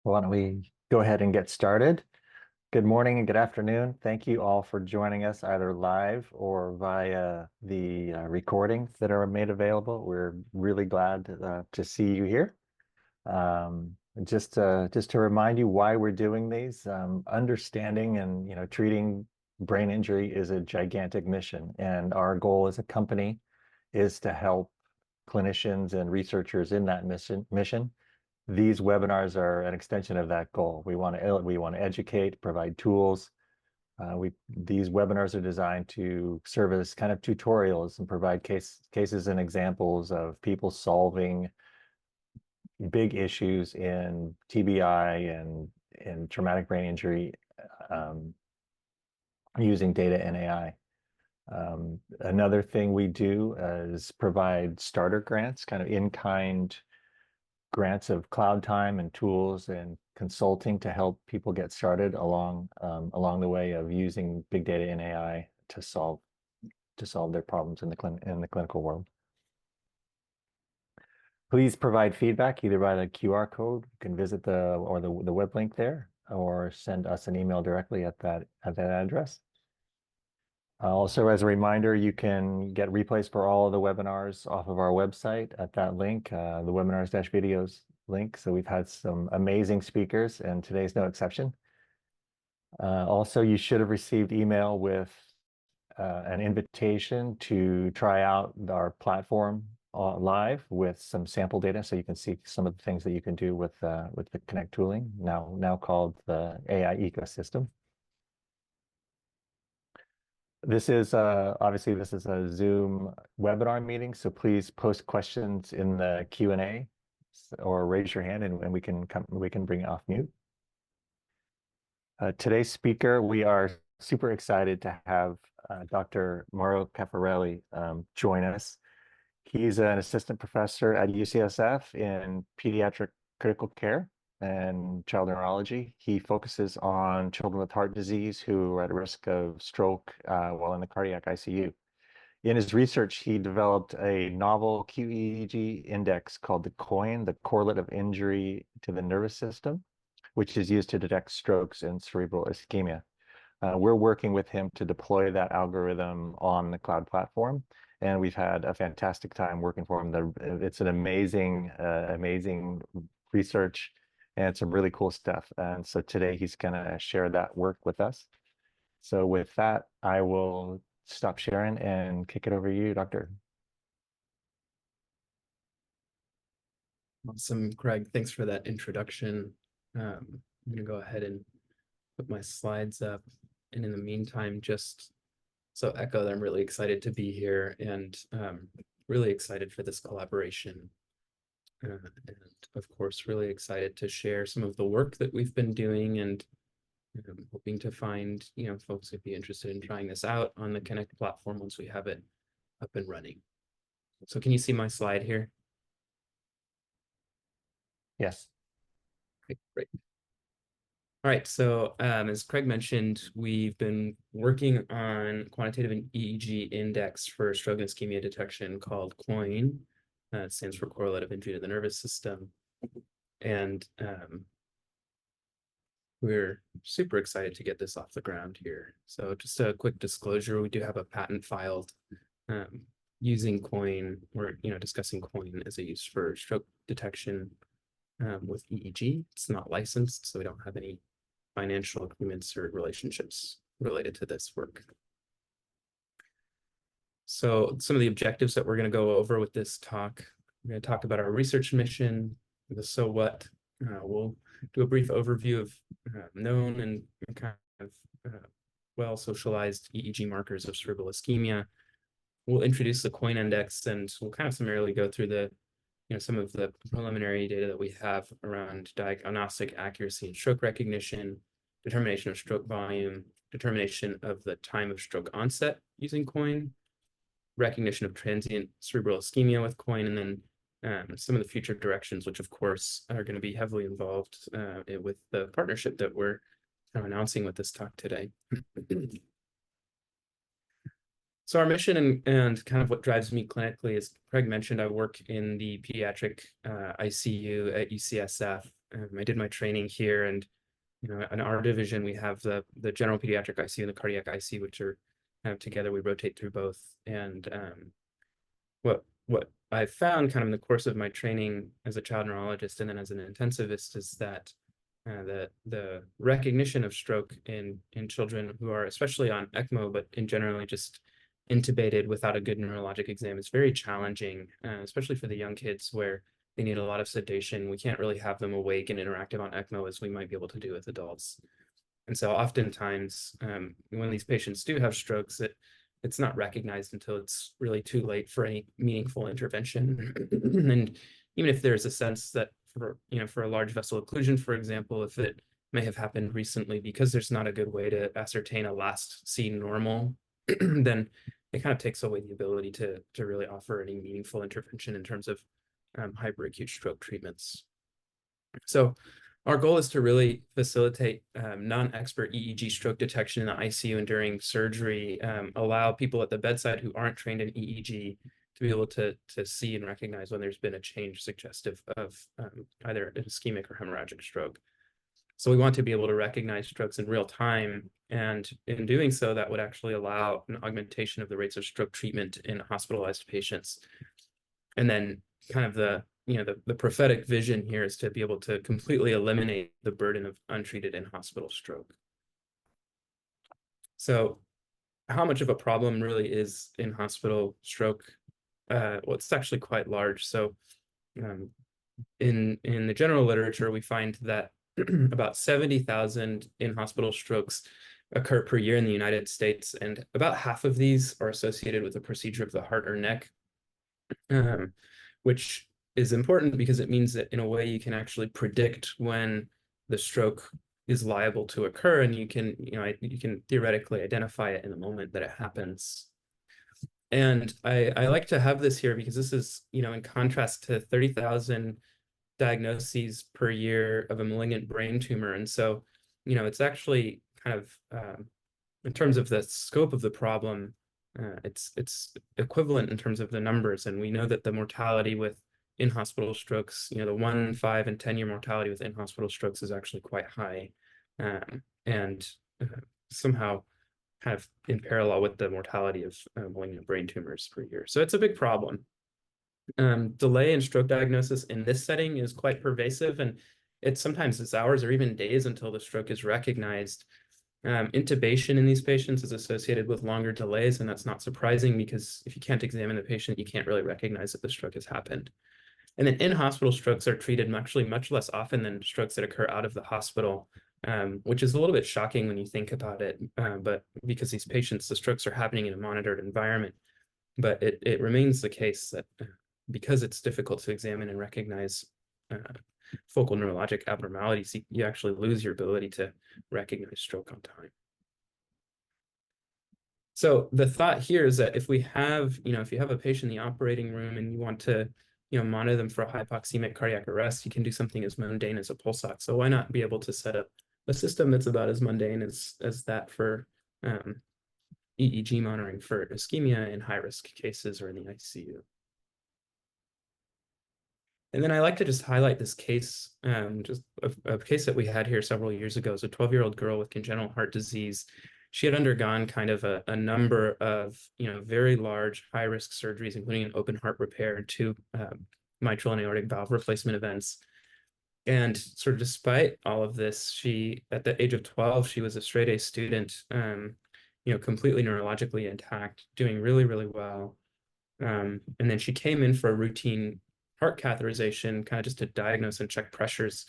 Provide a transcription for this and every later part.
Why don't we go ahead and get started? Good morning and good afternoon. Thank you all for joining us either live or via the recordings that are made available. We're really glad to see you here. Just to remind you why we're doing these, understanding and treating brain injury is a gigantic mission, and our goal as a company is to help clinicians and researchers in that mission. These webinars are an extension of that goal. We want to educate, provide tools. These webinars are designed to serve as kind of tutorials and provide cases and examples of people solving big issues in TBI and in traumatic brain injury using data and AI. Another thing we do is provide starter grants, kind of in-kind grants of cloud time and tools and consulting to help people get started along the way of using big data and AI to solve their problems in the clinical world. Please provide feedback either by the QR code. You can visit the web link there, or send us an email directly at that address. Also, as a reminder, you can get replays for all of the webinars off of our website at that link, the webinars-videos link. So we've had some amazing speakers, and today's no exception. Also, you should have received email with an invitation to try out our platform live with some sample data, so you can see some of the things that you can do with the Connect tooling, now called the AI ecosystem. This is obviously this is a Zoom webinar meeting, so please post questions in the Q&A or raise your hand, and we can bring it off mute. Today's speaker, we are super excited to have Dr. Mauro Caffarelli join us. He's an assistant professor at UCSF in pediatric critical care and child neurology. He focuses on children with heart disease who are at risk of stroke while in the cardiac ICU. In his research, he developed a novel qEEG index called the COIN, the Correlate of Injury to the Nervous System, which is used to detect strokes and cerebral ischemia. We're working with him to deploy that algorithm on the cloud platform, and we've had a fantastic time working for him. It's an amazing research and some really cool stuff. And so today he's going to share that work with us. So with that, I will stop sharing and kick it over to you, Doctor. Awesome, Craig. Thanks for that introduction. I'm going to go ahead and put my slides up. And in the meantime, just so echo that I'm really excited to be here and really excited for this collaboration. And of course, really excited to share some of the work that we've been doing, and hoping to find, folks who'd be interested in trying this out on the Connect platform once we have it up and running. So can you see my slide here? Yes. Okay, great. All right, so as Craig mentioned, we've been working on quantitative EEG index for stroke and ischemia detection called COIN. It stands for Correlate of Injury to the Nervous System. And we're super excited to get this off the ground here. So just a quick disclosure, we do have a patent filed using COIN, or discussing COIN as a use for stroke detection with EEG. It's not licensed, so we don't have any financial agreements or relationships related to this work. So some of the objectives that we're going to go over with this talk, we're going to talk about our research mission, the so what. We'll do a brief overview of known and kind of well-socialized EEG markers of cerebral ischemia. We'll introduce the COIN index, and we'll kind of summarily go through the some of the preliminary data that we have around diagnostic accuracy and stroke recognition, determination of stroke volume, determination of the time of stroke onset using COIN, recognition of transient cerebral ischemia with COIN, and then some of the future directions, which of course are going to be heavily involved with the partnership that we're announcing with this talk today. So our mission and kind of what drives me clinically, as Craig mentioned, I work in the pediatric ICU at UCSF, I did my training here, and in our division we have the general pediatric ICU and the cardiac ICU, which are together. We rotate through both, and what I found kind of in the course of my training as a child neurologist and then as an intensivist is that the recognition of stroke in children who are especially on ECMO, but in generally just intubated without a good neurologic exam is very challenging, especially for the young kids where they need a lot of sedation. We can't really have them awake and interactive on ECMO as we might be able to do with adults. And so oftentimes when these patients do have strokes, it's not recognized until it's really too late for any meaningful intervention. And even if there's a sense that for a large vessel occlusion, for example, if it may have happened recently, because there's not a good way to ascertain a last seen normal, then it kind of takes away the ability to really offer any meaningful intervention in terms of hyperacute stroke treatments. So our goal is to really facilitate non-expert EEG stroke detection in the ICU and during surgery, allow people at the bedside who aren't trained in EEG to be able to see and recognize when there's been a change suggestive of either an ischemic or hemorrhagic stroke. So we want to be able to recognize strokes in real time, and in doing so, that would actually allow an augmentation of the rates of stroke treatment in hospitalized patients. And then kind of the prophetic vision here is to be able to completely eliminate the burden of untreated in-hospital stroke. So how much of a problem really is in-hospital stroke? Well, it's actually quite large. So in the general literature, we find that about 70,000 in-hospital strokes occur per year in the United States, and about half of these are associated with a procedure of the heart or neck, which is important because it means that in a way you can actually predict when the stroke is liable to occur, and you can theoretically identify it in the moment that it happens. And I like to have this here because this is, in contrast to 30,000 diagnoses per year of a malignant brain tumor. And so, it's actually kind of, in terms of the scope of the problem, it's equivalent in terms of the numbers. And we know that the mortality with in-hospital strokes, the 1, 5, and 10-year mortality with in-hospital strokes is actually quite high, and somehow kind of in parallel with the mortality of malignant brain tumors per year. So it's a big problem. Delay in stroke diagnosis in this setting is quite pervasive, and sometimes it's hours or even days until the stroke is recognized. Intubation in these patients is associated with longer delays, and that's not surprising because if you can't examine the patient, you can't really recognize that the stroke has happened. And then in-hospital strokes are treated actually much less often than strokes that occur out of the hospital, which is a little bit shocking when you think about it, but because these patients, the strokes are happening in a monitored environment. But it remains the case that because it's difficult to examine and recognize focal neurologic abnormalities, you actually lose your ability to recognize stroke on time. So the thought here is that if we have, if you have a patient in the operating room and you want to, monitor them for a hypoxemic cardiac arrest, you can do something as mundane as a pulse ox. So why not be able to set up a system that's about as mundane as that for EEG monitoring for ischemia in high-risk cases or in the ICU. And then I like to just highlight this case, just a case that we had here several years ago. It's a 12-year-old girl with congenital heart disease. She had undergone kind of a number of, very large high-risk surgeries, including an open heart repair and 2 mitral and aortic valve replacement events. And sort of despite all of this, at the age of 12, she was a straight-A student, completely neurologically intact, doing really, really well. And then she came in for a routine heart catheterization, kind of just to diagnose and check pressures.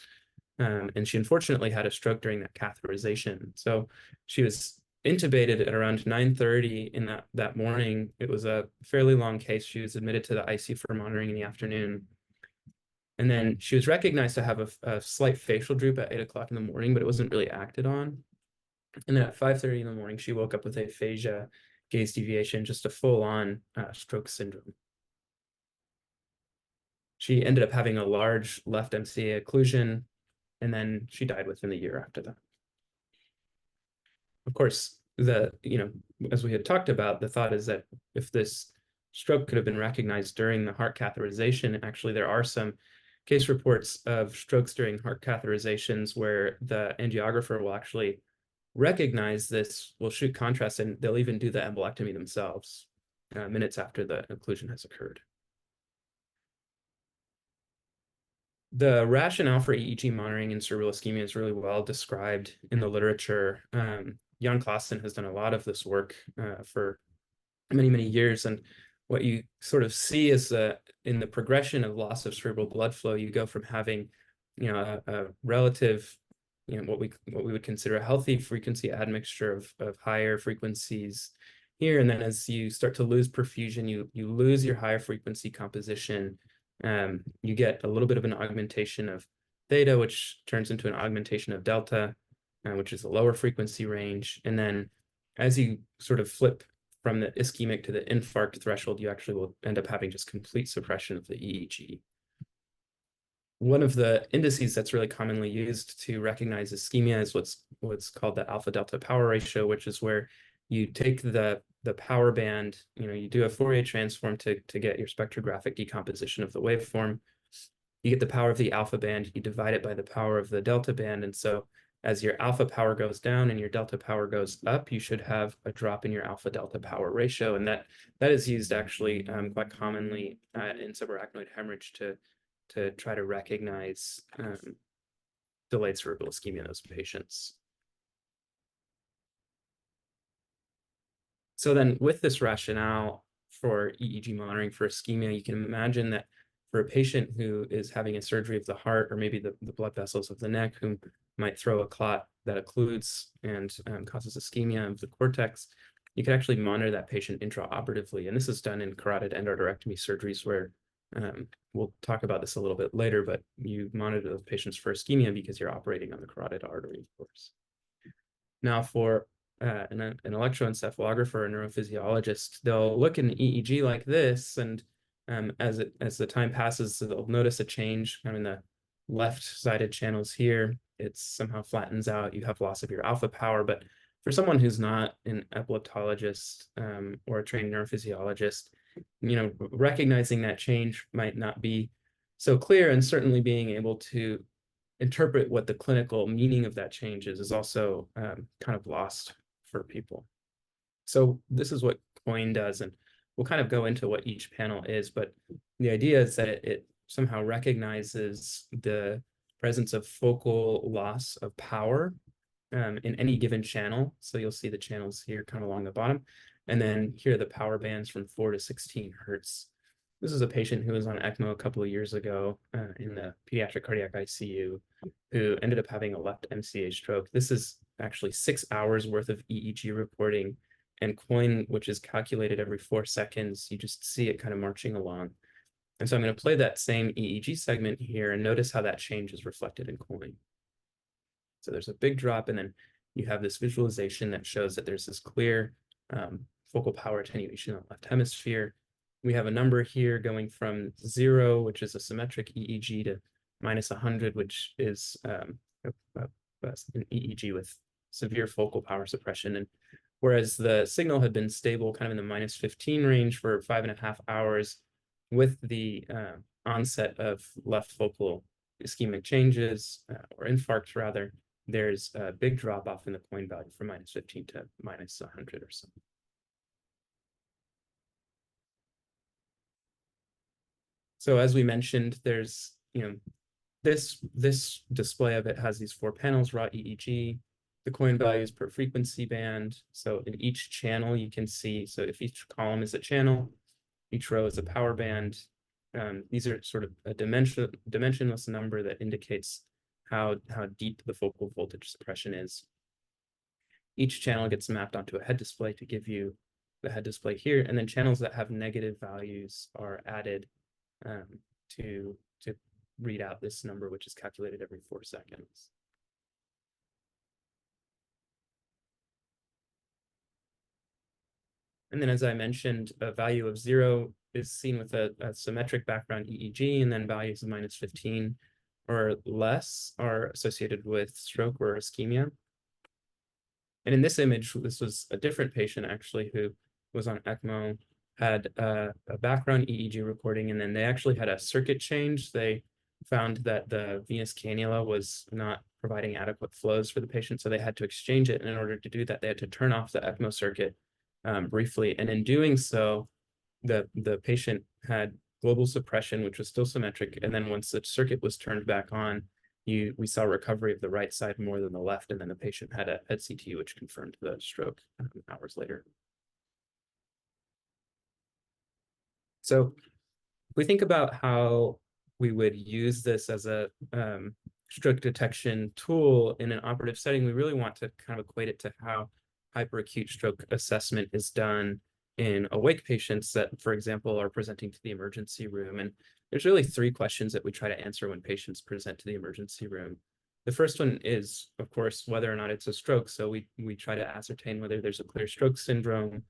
And she unfortunately had a stroke during that catheterization. So she was intubated at around 9:30 in that morning. It was a fairly long case. She was admitted to the ICU for monitoring in the afternoon. And then she was recognized to have a slight facial droop at 8 o'clock in the morning, but it wasn't really acted on. And then at 5:30 in the morning, she woke up with aphasia, gaze deviation, just a full-on stroke syndrome. She ended up having a large left MCA occlusion, and then she died within the year after that. Of course, as we had talked about, the thought is that if this stroke could have been recognized during the heart catheterization, actually there are some case reports of strokes during heart catheterizations where the angiographer will actually recognize this, will shoot contrast, and they'll even do the embolectomy themselves minutes after the occlusion has occurred. The rationale for EEG monitoring in cerebral ischemia is really well described in the literature. Jan Klassen has done a lot of this work for many, many years. And what you sort of see is in the progression of loss of cerebral blood flow, you go from having, a relative, what we would consider a healthy frequency admixture of higher frequencies here. And then as you start to lose perfusion, you lose your higher frequency composition. You get a little bit of an augmentation of theta, which turns into an augmentation of delta, which is a lower frequency range. And then as you sort of flip from the ischemic to the infarct threshold, you actually will end up having just complete suppression of the EEG. One of the indices that's really commonly used to recognize ischemia is what's called the alpha delta power ratio, which is where you take the power band, you do a Fourier transform to get your spectrographic decomposition of the waveform. You get the power of the alpha band, you divide it by the power of the delta band. And so as your alpha power goes down and your delta power goes up, you should have a drop in your alpha delta power ratio. And that is used actually quite commonly in subarachnoid hemorrhage to try to recognize delayed cerebral ischemia in those patients. So then with this rationale for EEG monitoring for ischemia, you can imagine that for a patient who is having a surgery of the heart or maybe the blood vessels of the neck, who might throw a clot that occludes and causes ischemia of the cortex, you can actually monitor that patient intraoperatively. And this is done in carotid endarterectomy surgeries where we'll talk about this a little bit later, but you monitor those patients for ischemia because you're operating on the carotid artery, of course. Now for an electroencephalographer or neurophysiologist, they'll look in EEG like this, and as the time passes, they'll notice a change in the left-sided channels here. It somehow flattens out. You have loss of your alpha power, but for someone who's not an epileptologist or a trained neurophysiologist, recognizing that change might not be so clear, and certainly being able to interpret what the clinical meaning of that change is also kind of lost for people. So this is what COIN does, and we'll kind of go into what each panel is, but the idea is that it somehow recognizes the presence of focal loss of power in any given channel. So you'll see the channels here kind of along the bottom, and then here are the power bands from 4 to 16 hertz. This is a patient who was on ECMO a couple of years ago in the pediatric cardiac ICU, who ended up having a left MCA stroke. This is actually 6 hours worth of EEG reporting, and COIN, which is calculated every 4 seconds, you just see it kind of marching along. And so I'm going to play that same EEG segment here and notice how that change is reflected in COIN. So there's a big drop, and then you have this visualization that shows that there's this clear focal power attenuation in the left hemisphere. We have a number here going from 0, which is a symmetric EEG, to -100, which is an EEG with severe focal power suppression. And whereas the signal had been stable kind of in the -15 range for 5.5 hours, with the onset of left focal ischemic changes, or infarcts rather, there's a big drop off in the COIN value from -15 to -100 or so. So as we mentioned, there's, this display of it has these 4 panels: raw EEG, the COIN values per frequency band. So in each channel, you can see, so if each column is a channel, each row is a power band. These are sort of a dimensionless number that indicates how deep the focal voltage suppression is. Each channel gets mapped onto a head display to give you the head display here, and then channels that have negative values are added to read out this number, which is calculated every 4 seconds. And then, as I mentioned, a value of 0 is seen with a symmetric background EEG, and then values of -15 or less are associated with stroke or ischemia. And in this image, this was a different patient actually who was on ECMO, had a background EEG recording, and then they actually had a circuit change. They found that the venous cannula was not providing adequate flows for the patient, so they had to exchange it. And in order to do that, they had to turn off the ECMO circuit briefly. And in doing so, the patient had global suppression, which was still symmetric. And then once the circuit was turned back on, we saw recovery of the right side more than the left. And then the patient had a PET CT, which confirmed the stroke hours later. So if we think about how we would use this as a stroke detection tool in an operative setting, we really want to kind of equate it to how hyperacute stroke assessment is done in awake patients that, for example, are presenting to the emergency room. And there's really three questions that we try to answer when patients present to the emergency room. The first one is, of course, whether or not it's a stroke. So we try to ascertain whether there's a clear stroke syndrome.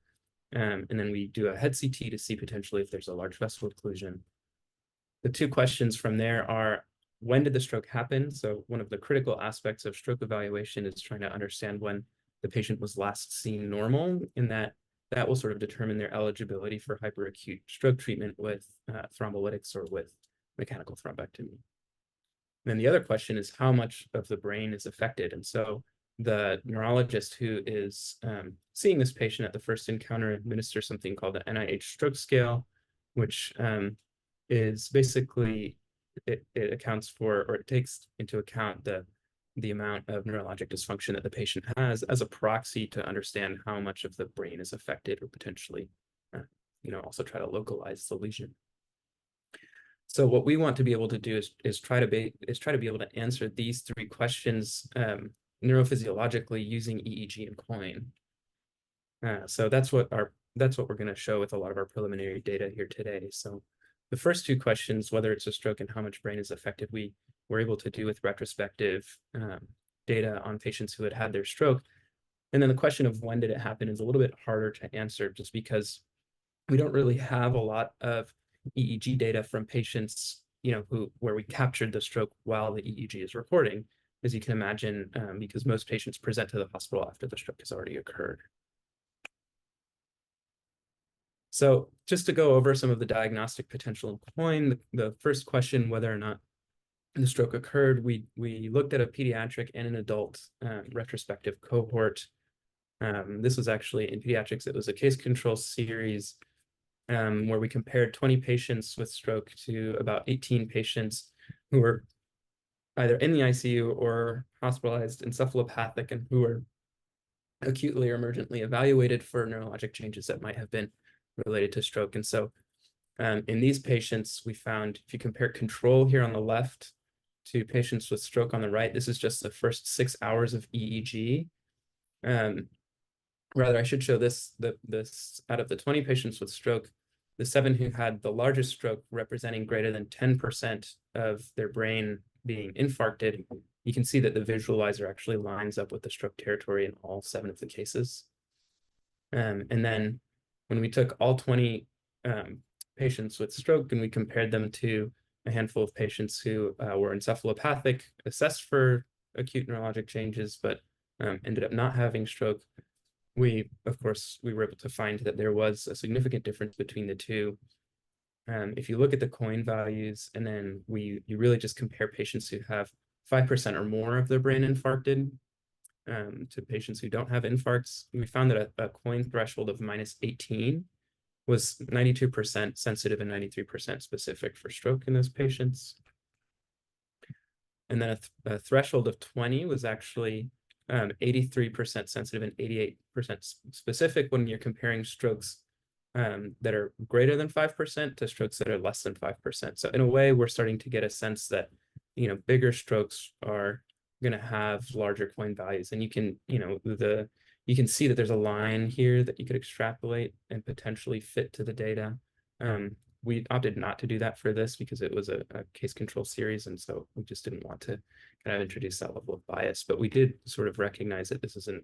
And then we do a head CT to see potentially if there's a large vessel occlusion. The two questions from there are, when did the stroke happen? So one of the critical aspects of stroke evaluation is trying to understand when the patient was last seen normal, and that will sort of determine their eligibility for hyperacute stroke treatment with thrombolytics or with mechanical thrombectomy. And then the other question is how much of the brain is affected. And so the neurologist who is seeing this patient at the first encounter administers something called the NIH stroke scale, which is basically, it accounts for, or it takes into account the amount of neurologic dysfunction that the patient has as a proxy to understand how much of the brain is affected, or potentially, also try to localize the lesion. So what we want to be able to do is try to be able to answer these three questions neurophysiologically using EEG and coin. So that's what we're going to show with a lot of our preliminary data here today. So the first two questions, whether it's a stroke and how much brain is affected, we were able to do with retrospective data on patients who had their stroke. And then the question of when did it happen is a little bit harder to answer, just because we don't really have a lot of EEG data from patients, where we captured the stroke while the EEG is recording, as you can imagine, because most patients present to the hospital after the stroke has already occurred. So just to go over some of the diagnostic potential in coin, the first question, whether or not the stroke occurred, we looked at a pediatric and an adult retrospective cohort. This was actually in pediatrics. It was a case control series where we compared 20 patients with stroke to about 18 patients who were either in the ICU or hospitalized encephalopathic, and who were acutely or emergently evaluated for neurologic changes that might have been related to stroke. And so in these patients, we found, if you compare control here on the left to patients with stroke on the right, this is just the first 6 hours of EEG. Rather, I should show this out of the 20 patients with stroke, the 7 who had the largest stroke, representing greater than 10% of their brain being infarcted, you can see that the visualizer actually lines up with the stroke territory in all 7 of the cases. And then when we took all 20 patients with stroke and we compared them to a handful of patients who were encephalopathic, assessed for acute neurologic changes, but ended up not having stroke, we were able to find that there was a significant difference between the two. If you look at the coin values, and then you really just compare patients who have 5% or more of their brain infarcted to patients who don't have infarcts, we found that a coin threshold of -18 was 92% sensitive and 93% specific for stroke in those patients. And then a threshold of 20 was actually 83% sensitive and 88% specific when you're comparing strokes that are greater than 5% to strokes that are less than 5%. So in a way, we're starting to get a sense that, bigger strokes are going to have larger coin values. And you can, you can see that there's a line here that you could extrapolate and potentially fit to the data. We opted not to do that for this because it was a case control series, and so we just didn't want to kind of introduce that level of bias. But we did sort of recognize that this is an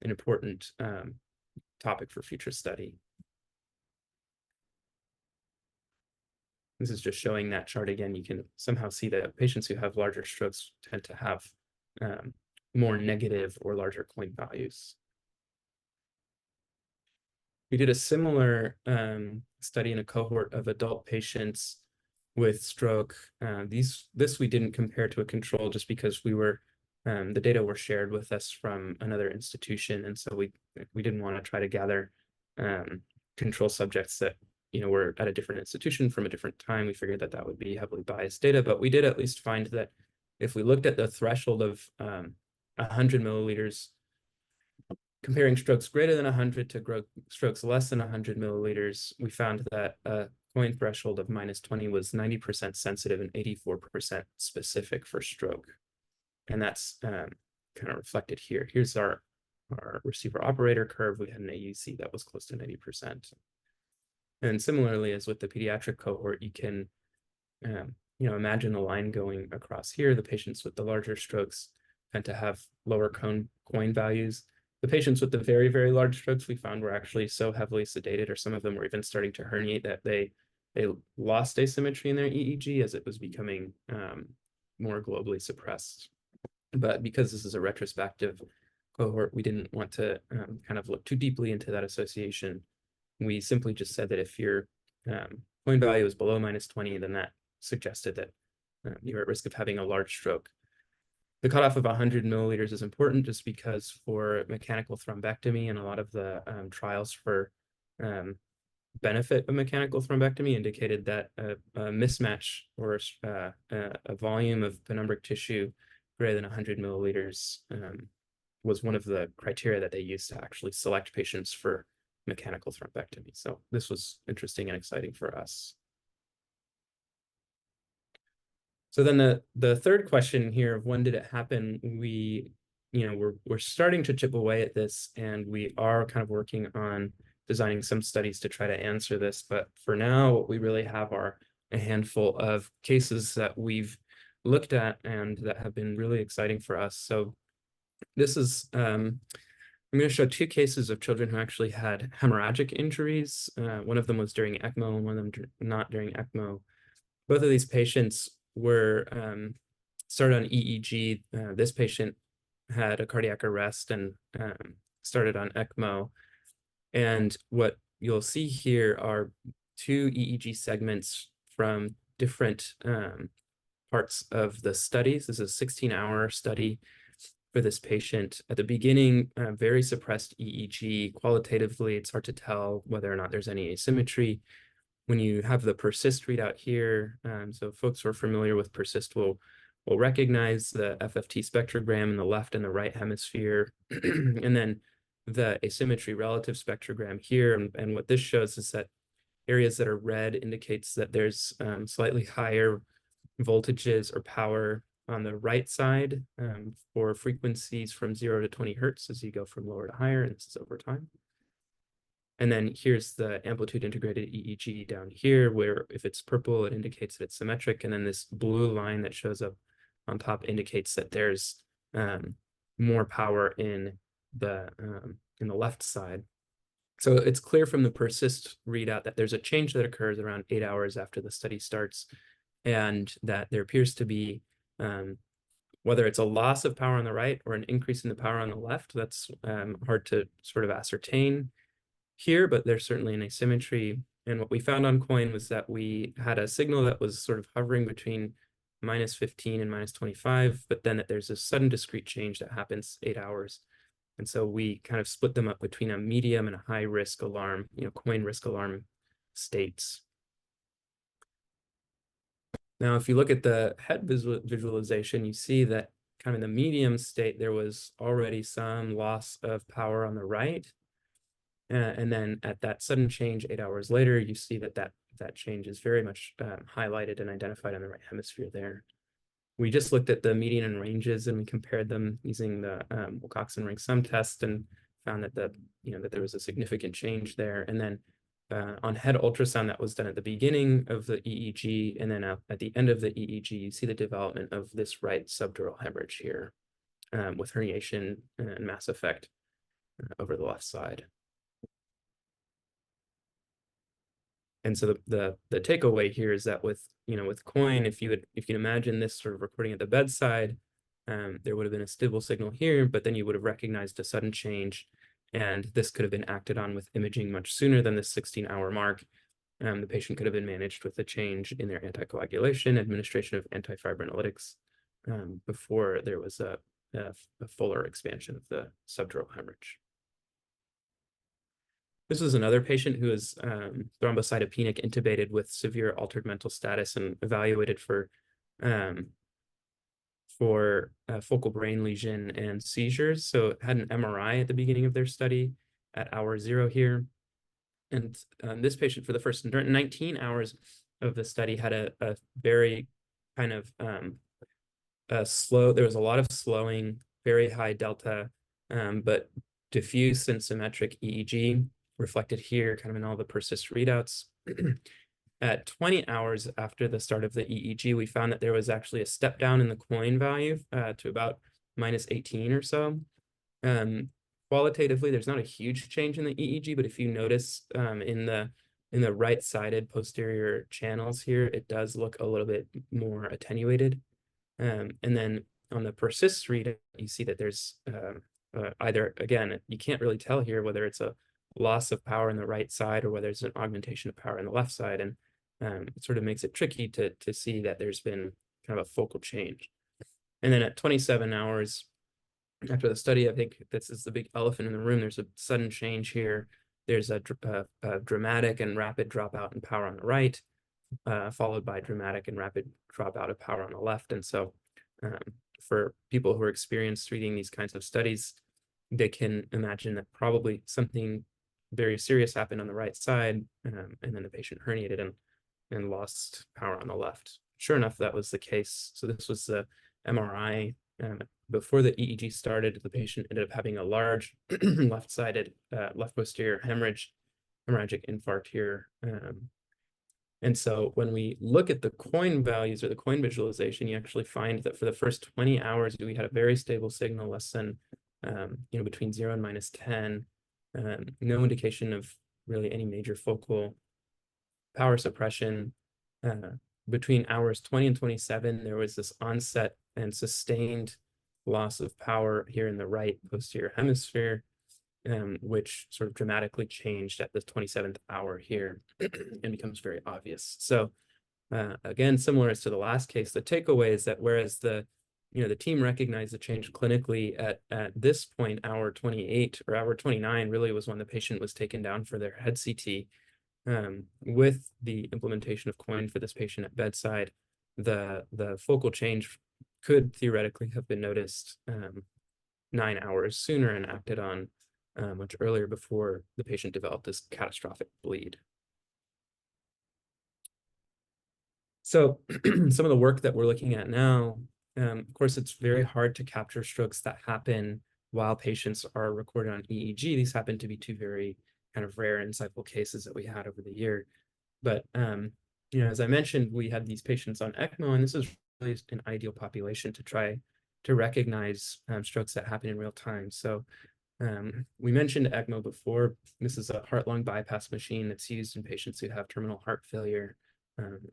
important topic for future study. This is just showing that chart again. You can somehow see that patients who have larger strokes tend to have more negative or larger coin values. We did a similar study in a cohort of adult patients with stroke. This we didn't compare to a control just because we were the data were shared with us from another institution, and so we didn't want to try to gather control subjects that were at a different institution from a different time. We figured that would be heavily biased data, but we did at least find that if we looked at the threshold of 100 milliliters, comparing strokes greater than 100 to strokes less than 100 milliliters, we found that a coin threshold of -20 was 90% sensitive and 84% specific for stroke. And that's kind of reflected here. Here's our receiver operator curve. We had an AUC that was close to 90%. And similarly, as with the pediatric cohort, you can imagine a line going across here. The patients with the larger strokes tend to have lower coin values. The patients with the very, very large strokes we found were actually so heavily sedated, or some of them were even starting to herniate, that they lost asymmetry in their EEG as it was becoming more globally suppressed. But because this is a retrospective cohort, we didn't want to kind of look too deeply into that association. We simply just said that if your coin value is below -20, then that suggested that you're at risk of having a large stroke. The cutoff of 100 milliliters is important just because for mechanical thrombectomy, and a lot of the trials for benefit of mechanical thrombectomy indicated that a mismatch or a volume of penumbric tissue greater than 100 milliliters was one of the criteria that they used to actually select patients for mechanical thrombectomy. So this was interesting and exciting for us. So then the third question here of when did it happen, we're starting to chip away at this, and we are kind of working on designing some studies to try to answer this. But for now, what we really have are a handful of cases that we've looked at and that have been really exciting for us. So this is, I'm going to show two cases of children who actually had hemorrhagic injuries. One of them was during ECMO and one of them not during ECMO. Both of these patients were started on EEG. This patient had a cardiac arrest and started on ECMO. And what you'll see here are two EEG segments from different parts of the studies. This is a 16-hour study for this patient. At the beginning, very suppressed EEG. Qualitatively, it's hard to tell whether or not there's any asymmetry. When you have the PERSIST readout here, so folks who are familiar with PERSIST will recognize the FFT spectrogram in the left and the right hemisphere, and then the asymmetry relative spectrogram here. And what this shows is that areas that are red indicates that there's slightly higher voltages or power on the right side for frequencies from 0 to 20 hertz as you go from lower to higher, and this is over time. And then here's the amplitude integrated EEG down here, where if it's purple, it indicates that it's symmetric. And then this blue line that shows up on top indicates that there's more power in the left side. So it's clear from the PERSIST readout that there's a change that occurs around 8 hours after the study starts, and that there appears to be, whether it's a loss of power on the right or an increase in the power on the left, that's hard to sort of ascertain here, but there's certainly an asymmetry. And what we found on coin was that we had a signal that was sort of hovering between -15 and -25, but then that there's a sudden discrete change that happens 8 hours. And so we kind of split them up between a medium and a high risk alarm, coin risk alarm states. Now, if you look at the head visualization, you see that kind of in the medium state, there was already some loss of power on the right. And then at that sudden change 8 hours later, you see that change is very much highlighted and identified in the right hemisphere there. We just looked at the median and ranges, and we compared them using the Wilcoxon ring sum test, and found that that there was a significant change there. And then on head ultrasound that was done at the beginning of the EEG, and then at the end of the EEG, you see the development of this right subdural hemorrhage here with herniation and mass effect over the left side. And so the takeaway here is that with coin, if you can imagine this sort of recording at the bedside, there would have been a stable signal here, but then you would have recognized a sudden change, and this could have been acted on with imaging much sooner than the 16-hour mark. the patient could have been managed with a change in their anticoagulation, administration of antifibrinolytics, before there was a fuller expansion of the subdural hemorrhage. This was another patient who was thrombocytopenic, intubated with severe altered mental status, and evaluated for focal brain lesion and seizures. So had an MRI at the beginning of their study at hour 0 here. And this patient, for the first 19 hours of the study, had a very kind of slow, there was a lot of slowing, very high delta, but diffuse and symmetric EEG reflected here kind of in all the PERSIST readouts. At 20 hours after the start of the EEG, we found that there was actually a step down in the coin value to about -18 or so. Qualitatively, there's not a huge change in the EEG, but if you notice in the right-sided posterior channels here, it does look a little bit more attenuated. And then on the PERSIST read, you see that there's either, again, you can't really tell here whether it's a loss of power in the right side or whether it's an augmentation of power in the left side. And it sort of makes it tricky to see that there's been kind of a focal change. And then at 27 hours after the study, I think this is the big elephant in the room. There's a sudden change here. There's a dramatic and rapid dropout in power on the right, followed by dramatic and rapid dropout of power on the left. And so for people who are experienced reading these kinds of studies, they can imagine that probably something very serious happened on the right side, and then the patient herniated and lost power on the left. Sure enough, that was the case. So this was the MRI. Before the EEG started, the patient ended up having a large left-sided, left posterior hemorrhagic infarct here. And so when we look at the coin values or the coin visualization, you actually find that for the first 20 hours, we had a very stable signal, less than, between 0 and -10. No indication of really any major focal power suppression. Between hours 20 and 27, there was this onset and sustained loss of power here in the right posterior hemisphere, which sort of dramatically changed at the 27th hour here and becomes very obvious. So again, similar as to the last case, the takeaway is that whereas the team recognized the change clinically at this point, hour 28 or hour 29 really was when the patient was taken down for their head CT. With the implementation of coin for this patient at bedside, the focal change could theoretically have been noticed 9 hours sooner and acted on much earlier before the patient developed this catastrophic bleed. So some of the work that we're looking at now, of course, it's very hard to capture strokes that happen while patients are recorded on EEG. These happen to be two very kind of rare, insightful cases that we had over the year. But, as I mentioned, we had these patients on ECMO, and this is really an ideal population to try to recognize strokes that happen in real time. So we mentioned ECMO before. This is a heart-lung bypass machine that's used in patients who have terminal heart failure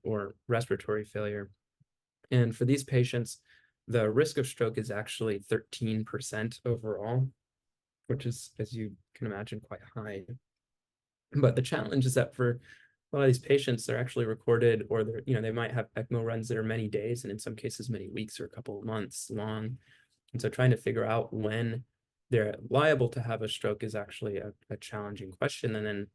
or respiratory failure. And for these patients, the risk of stroke is actually 13% overall, which is, as you can imagine, quite high. But the challenge is that for a lot of these patients, they're actually recorded, or they might have ECMO runs that are many days, and in some cases, many weeks or a couple of months long. And so trying to figure out when they're liable to have a stroke is actually a challenging question. And then,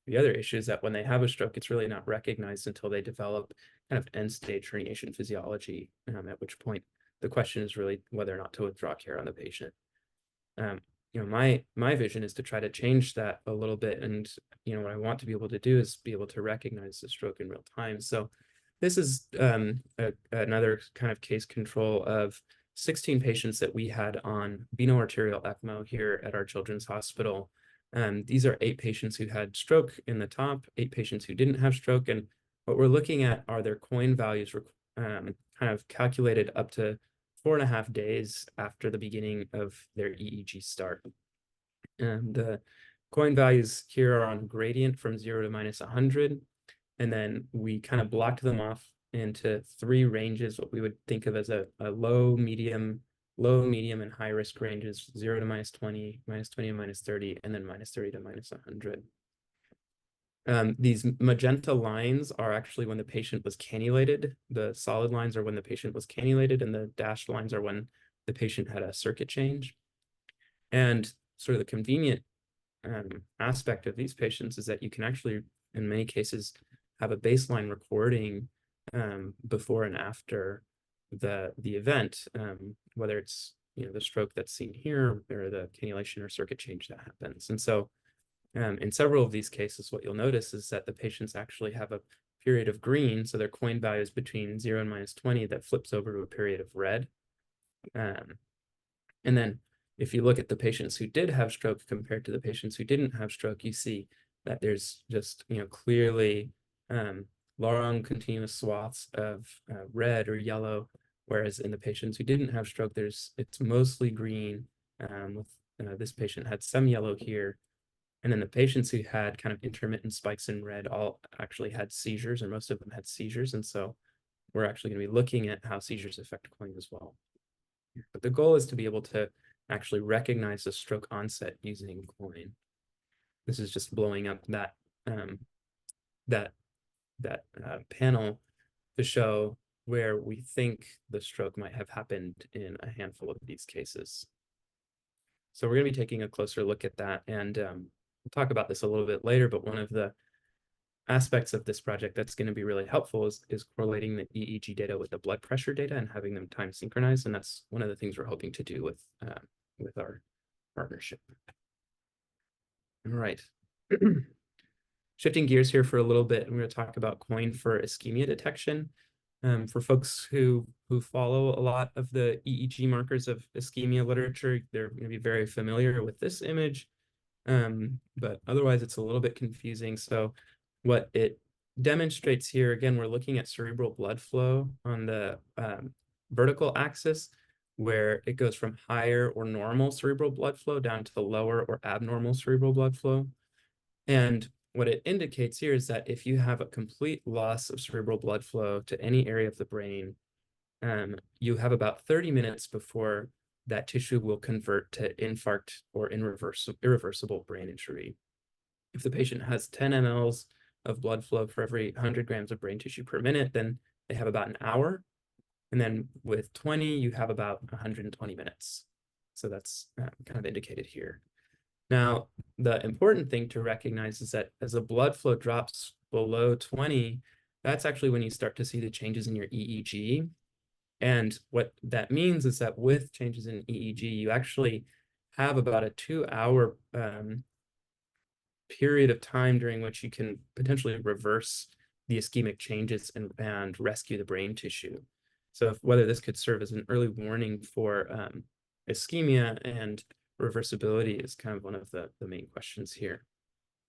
the other issue is that when they have a stroke, it's really not recognized until they develop kind of end-stage herniation physiology, at which point the question is really whether or not to withdraw care on the patient. My vision is to try to change that a little bit. And, what I want to be able to do is be able to recognize the stroke in real time. So this is another kind of case control of 16 patients that we had on venous arterial ECMO here at our children's hospital. These are 8 patients who had stroke in the top, 8 patients who didn't have stroke. And what we're looking at are their coin values kind of calculated up to 4.5 days after the beginning of their EEG start. And the coin values here are on gradient from 0 to -100. And then we kind of blocked them off into 3 ranges, what we would think of as a low, medium, and high risk ranges: 0 to -20, -20 to -30, and then -30 to -100. These magenta lines are actually when the patient was cannulated. The solid lines are when the patient was cannulated, and the dashed lines are when the patient had a circuit change. And sort of the convenient aspect of these patients is that you can actually, in many cases, have a baseline recording before and after the event, whether it's the stroke that's seen here or the cannulation or circuit change that happens. And so in several of these cases, what you'll notice is that the patients actually have a period of green, so their coin value is between 0 and -20 that flips over to a period of red. And then if you look at the patients who did have stroke compared to the patients who didn't have stroke, you see that there's just clearly long continuous swaths of red or yellow, whereas in the patients who didn't have stroke, it's mostly green. With this patient had some yellow here, and then the patients who had kind of intermittent spikes in red all actually had seizures, or most of them had seizures, and so we're actually going to be looking at how seizures affect coin as well. But the goal is to be able to actually recognize the stroke onset using coin. This is just blowing up that panel to show where we think the stroke might have happened in a handful of these cases. So we're going to be taking a closer look at that, and we'll talk about this a little bit later, but one of the aspects of this project that's going to be really helpful is correlating the EEG data with the blood pressure data and having them time synchronized, and that's one of the things we're hoping to do with our partnership. All right. Shifting gears here for a little bit, I'm going to talk about coin for ischemia detection. For folks who follow a lot of the EEG markers of ischemia literature, they're going to be very familiar with this image, but otherwise it's a little bit confusing. So what it demonstrates here, again, we're looking at cerebral blood flow on the vertical axis, where it goes from higher or normal cerebral blood flow down to the lower or abnormal cerebral blood flow. And what it indicates here is that if you have a complete loss of cerebral blood flow to any area of the brain, you have about 30 minutes before that tissue will convert to infarct or irreversible brain injury. If the patient has 10 mLs of blood flow for every 100 grams of brain tissue per minute, then they have about an hour. And then with 20, you have about 120 minutes. So that's kind of indicated here. Now, the important thing to recognize is that as the blood flow drops below 20, that's actually when you start to see the changes in your EEG. And what that means is that with changes in EEG, you actually have about a 2-hour period of time during which you can potentially reverse the ischemic changes and rescue the brain tissue. So whether this could serve as an early warning for ischemia and reversibility is kind of one of the main questions here.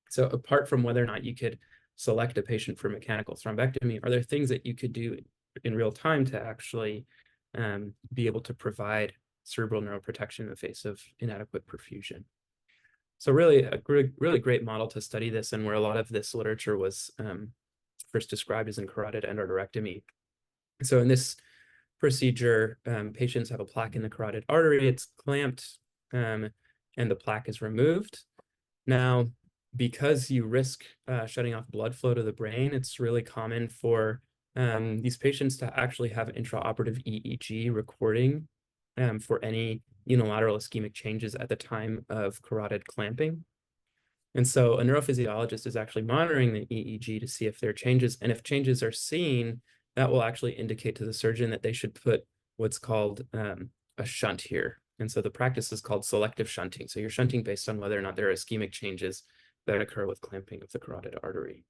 So apart from whether or not you could select a patient for mechanical thrombectomy, are there things that you could do in real time to actually be able to provide cerebral neuroprotection in the face of inadequate perfusion? So really a really great model to study this, and where a lot of this literature was first described is in carotid endarterectomy. So in this procedure, patients have a plaque in the carotid artery, it's clamped, and the plaque is removed. Now, because you risk shutting off blood flow to the brain, it's really common for these patients to actually have intraoperative EEG recording for any unilateral ischemic changes at the time of carotid clamping. And so a neurophysiologist is actually monitoring the EEG to see if there are changes, and if changes are seen, that will actually indicate to the surgeon that they should put what's called a shunt here. And so the practice is called selective shunting. So you're shunting based on whether or not there are ischemic changes that occur with clamping of the carotid artery.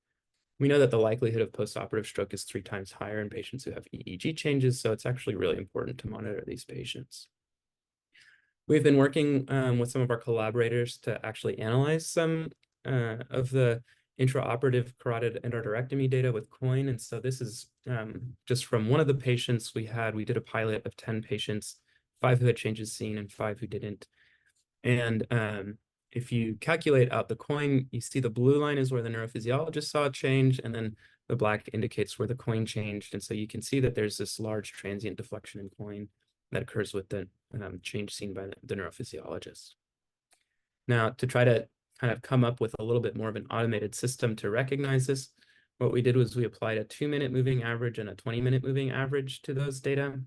We know that the likelihood of postoperative stroke is 3 times higher in patients who have EEG changes, so it's actually really important to monitor these patients. We've been working with some of our collaborators to actually analyze some of the intraoperative carotid endarterectomy data with coin. And so this is just from one of the patients we had. We did a pilot of 10 patients, 5 who had changes seen and 5 who didn't. And if you calculate out the coin, you see the blue line is where the neurophysiologist saw a change, and then the black indicates where the coin changed. And so you can see that there's this large transient deflection in coin that occurs with the change seen by the neurophysiologist. Now, to try to kind of come up with a little bit more of an automated system to recognize this, what we did was we applied a 2-minute moving average and a 20-minute moving average to those data.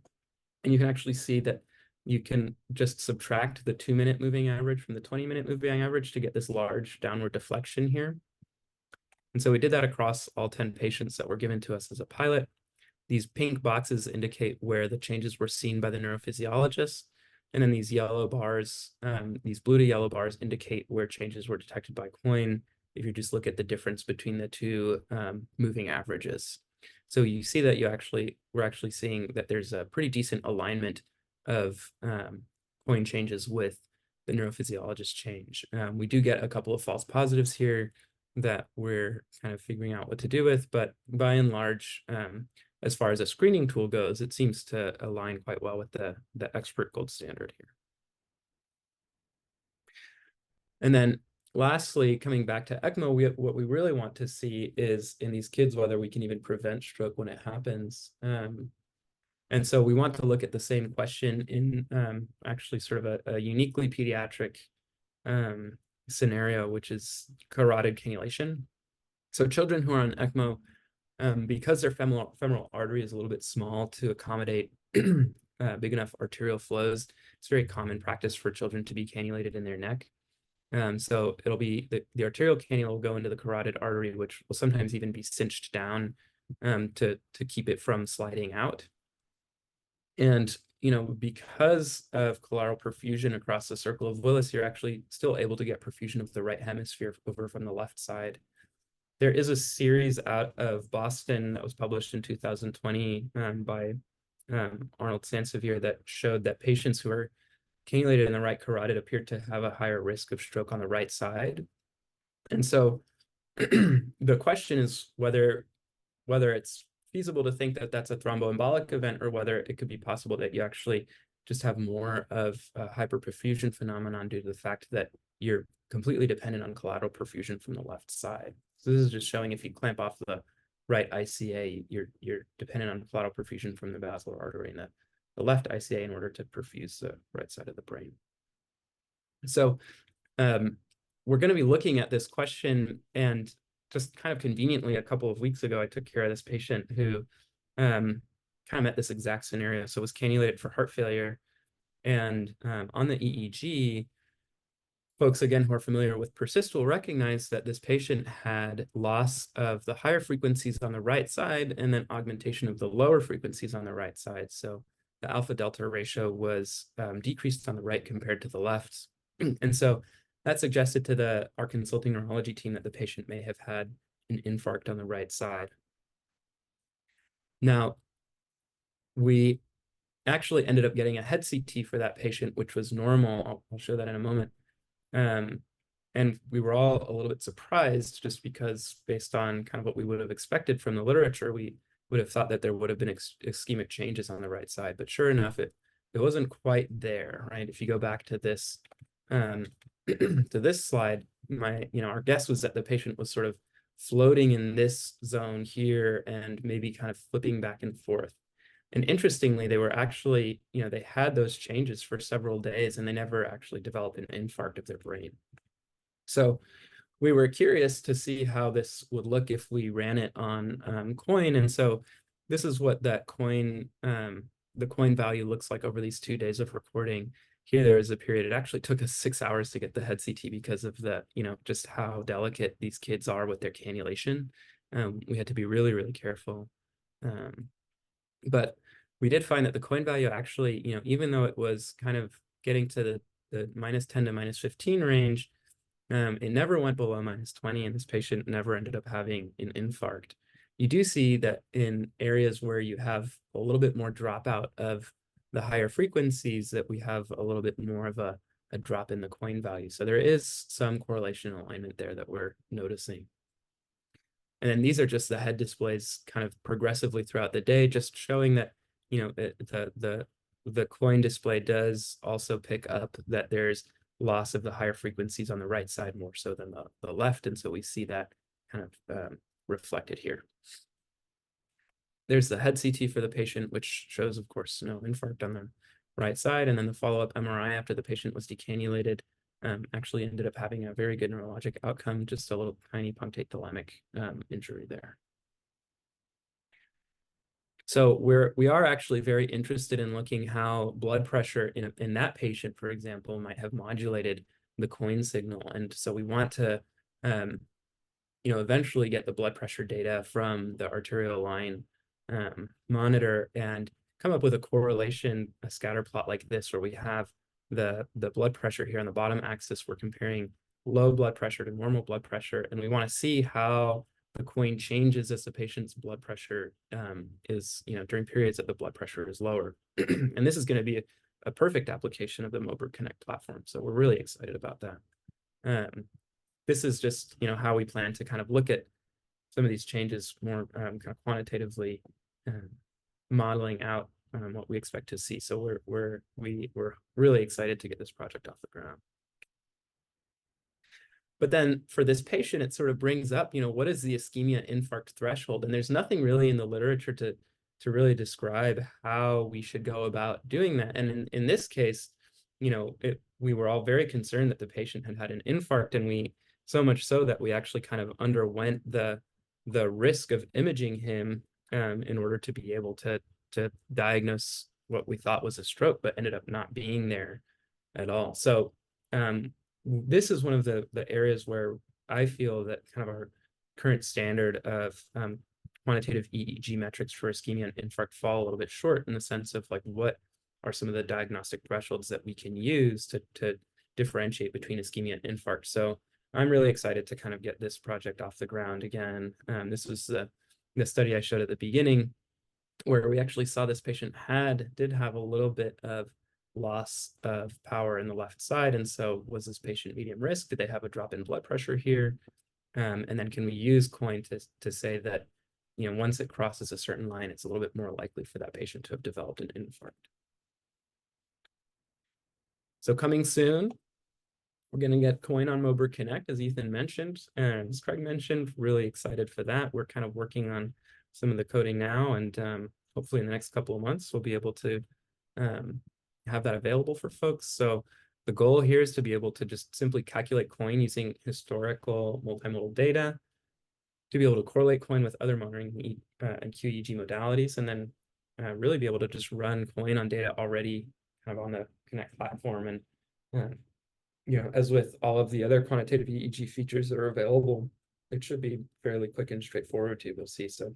And you can actually see that you can just subtract the 2-minute moving average from the 20-minute moving average to get this large downward deflection here. And so we did that across all 10 patients that were given to us as a pilot. These pink boxes indicate where the changes were seen by the neurophysiologist. And then these yellow bars, these blue to yellow bars indicate where changes were detected by Coin if you just look at the difference between the two moving averages. So you see that we're actually seeing that there's a pretty decent alignment of Coin changes with the neurophysiologist change. We do get a couple of false positives here that we're kind of figuring out what to do with, but by and large, as far as a screening tool goes, it seems to align quite well with the expert gold standard here. And then lastly, coming back to ECMO, what we really want to see is in these kids, whether we can even prevent stroke when it happens. And so we want to look at the same question in actually sort of a uniquely pediatric scenario, which is carotid cannulation. So children who are on ECMO, because their femoral artery is a little bit small to accommodate big enough arterial flows, it's very common practice for children to be cannulated in their neck. So it'll be the arterial cannula will go into the carotid artery, which will sometimes even be cinched down to keep it from sliding out. And because of collateral perfusion across the circle of Willis, you're actually still able to get perfusion of the right hemisphere over from the left side. There is a series out of Boston that was published in 2020 by Arnold Sansevier that showed that patients who are cannulated in the right carotid appeared to have a higher risk of stroke on the right side. And so the question is whether it's feasible to think that that's a thromboembolic event or whether it could be possible that you actually just have more of a hyperperfusion phenomenon due to the fact that you're completely dependent on collateral perfusion from the left side. So this is just showing if you clamp off the right ICA, you're dependent on collateral perfusion from the basilar artery and the left ICA in order to perfuse the right side of the brain. So we're going to be looking at this question, and just kind of conveniently, a couple of weeks ago, I took care of this patient who kind of met this exact scenario. So was cannulated for heart failure. And on the EEG, folks, again, who are familiar with persist will recognize that this patient had loss of the higher frequencies on the right side and then augmentation of the lower frequencies on the right side. So the alpha delta ratio was decreased on the right compared to the left. And so that suggested to our consulting neurology team that the patient may have had an infarct on the right side. Now, we actually ended up getting a head CT for that patient, which was normal. I'll show that in a moment. And we were all a little bit surprised just because based on kind of what we would have expected from the literature, we would have thought that there would have been ischemic changes on the right side. But sure enough, it wasn't quite there, right? If you go back to this to this slide, our guess was that the patient was sort of floating in this zone here and maybe kind of flipping back and forth. And interestingly, they were actually, they had those changes for several days and they never actually developed an infarct of their brain. So we were curious to see how this would look if we ran it on Coin. And so this is what that Coin, the Coin value looks like over these 2 days of recording. Here there is a period. It actually took us 6 hours to get the head CT because of the, just how delicate these kids are with their cannulation. We had to be really, really careful. But we did find that the Coin value actually, even though it was kind of getting to the -10 to -15 range, it never went below -20, and this patient never ended up having an infarct. You do see that in areas where you have a little bit more dropout of the higher frequencies, that we have a little bit more of a drop in the Coin value. So there is some correlation alignment there that we're noticing. And then these are just the head displays kind of progressively throughout the day, just showing that, the Coin display does also pick up that there's loss of the higher frequencies on the right side more so than the left. And so we see that kind of reflected here. There's the head CT for the patient, which shows, of course, no infarct on the right side. And then the follow-up MRI after the patient was decannulated actually ended up having a very good neurologic outcome, just a little tiny punctate thalamic injury there. So we are actually very interested in looking how blood pressure in that patient, for example, might have modulated the coin signal. And so we want to, eventually get the blood pressure data from the arterial line monitor and come up with a correlation, a scatter plot like this, where we have the blood pressure here on the bottom axis. We're comparing low blood pressure to normal blood pressure, and we want to see how the coin changes as the patient's blood pressure is, during periods that the blood pressure is lower. And this is going to be a perfect application of the Moberg Connect platform. So we're really excited about that. This is just, how we plan to kind of look at some of these changes more kind of quantitatively, modeling out what we expect to see. So we're really excited to get this project off the ground. But then for this patient, it sort of brings up, what is the ischemia infarct threshold? And there's nothing really in the literature to really describe how we should go about doing that. And in this case, we were all very concerned that the patient had an infarct, and so much so that we actually kind of underwent the risk of imaging him in order to be able to diagnose what we thought was a stroke, but ended up not being there at all. So this is one of the areas where I feel that kind of our current standard of quantitative EEG metrics for ischemia and infarct fall a little bit short, in the sense of like, what are some of the diagnostic thresholds that we can use to differentiate between ischemia and infarct. So I'm really excited to kind of get this project off the ground again. This was the study I showed at the beginning, where we actually saw this patient did have a little bit of loss of power in the left side. And so was this patient medium risk? Did they have a drop in blood pressure here? And then can we use coin to say that, once it crosses a certain line, it's a little bit more likely for that patient to have developed an infarct. So coming soon, we're going to get coin on Moberg Connect, as Ethan mentioned, and as Craig mentioned, really excited for that. We're kind of working on some of the coding now, and hopefully in the next couple of months, we'll be able to have that available for folks. So the goal here is to be able to just simply calculate coin using historical multimodal data, to be able to correlate coin with other monitoring and qEEG modalities, and then really be able to just run coin on data already kind of on the Connect platform. And as with all of the other quantitative EEG features that are available, it should be fairly quick and straightforward to be able to see. So